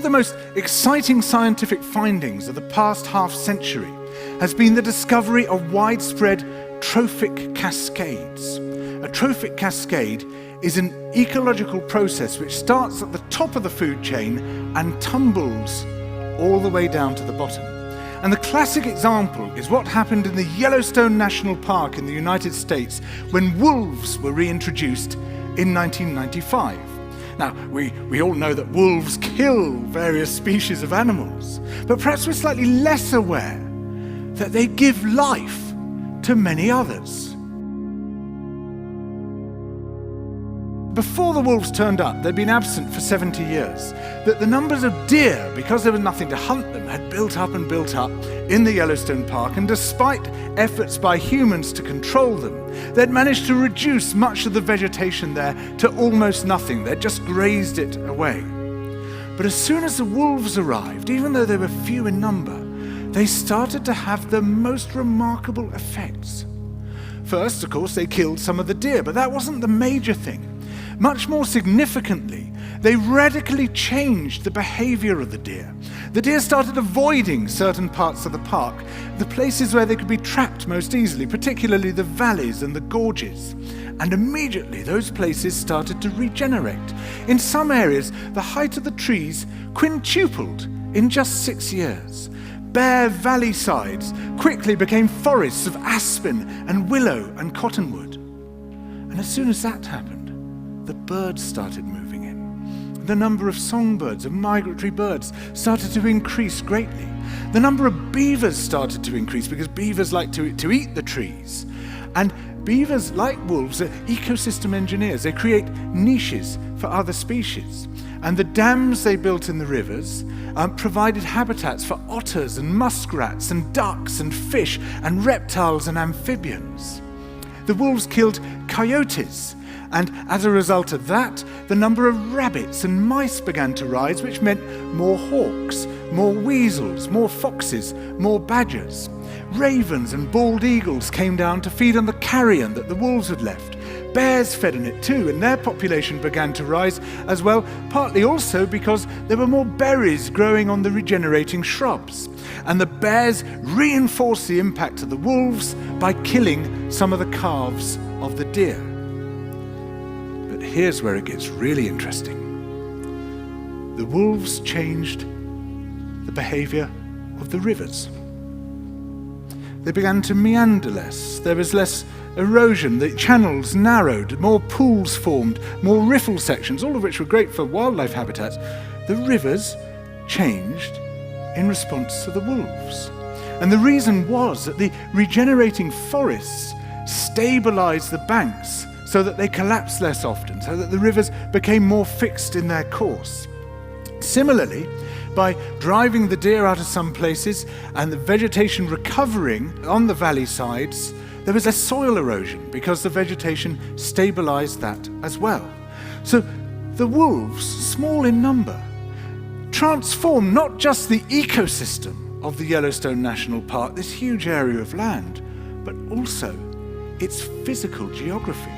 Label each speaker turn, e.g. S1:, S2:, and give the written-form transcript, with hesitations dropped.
S1: of the most exciting scientific findings of the past half century has been the discovery of widespread trophic cascades. A trophic cascade is an ecological process which starts at the top of the food chain and tumbles all the way down to the bottom. And the classic example is what happened in the Yellowstone National Park in the United States when wolves were reintroduced in 1995. Now, we all know that wolves kill various species of animals, but perhaps we're slightly less aware that they give life to many others. Before the wolves turned up, they'd been absent for 70 years, that the numbers of deer, because there was nothing to hunt them, had built up in the Yellowstone Park, and despite efforts by humans to control them, they'd managed to reduce much of the vegetation there to almost nothing. They'd just grazed it away. But as soon as the wolves arrived, even though they were few in number, they started to have the most remarkable effects. First, of course, they killed some of the deer, but that wasn't the major thing. Much more significantly, they radically changed the behavior of the deer. The deer started avoiding certain parts of the park, the places where they could be trapped most easily, particularly the valleys and the gorges. And immediately those places started to regenerate. In some areas, the height of the trees quintupled in just 6 years. Bare valley sides quickly became forests of aspen and willow and cottonwood. And as soon as that happened, the birds started moving in. The number of songbirds and migratory birds started to increase greatly. The number of beavers started to increase because beavers like to eat the trees. And beavers, like wolves, are ecosystem engineers. They create niches for other species. And the dams they built in the rivers provided habitats for otters and muskrats and ducks and fish and reptiles and amphibians. The wolves killed coyotes, and as a result of that, the number of rabbits and mice began to rise, which meant more hawks, more weasels, more foxes, more badgers. Ravens and bald eagles came down to feed on the carrion that the wolves had left. Bears fed on it too, and their population began to rise as well, partly also because there were more berries growing on the regenerating shrubs. And the bears reinforced the impact of the wolves by killing some of the calves of the deer. But here's where it gets really interesting. The wolves changed the behavior of the rivers. They began to meander less. There was less erosion. The channels narrowed, more pools formed, more riffle sections, all of which were great for wildlife habitats. The rivers changed in response to the wolves. And the reason was that the regenerating forests stabilized the banks so that they collapsed less often, so that the rivers became more fixed in their course. Similarly, by driving the deer out of some places and the vegetation recovering on the valley sides, there was less soil erosion because the vegetation stabilized that as well. So the wolves, small in number, transformed not just the ecosystem of the Yellowstone National Park, this huge area of land, but also its physical geography.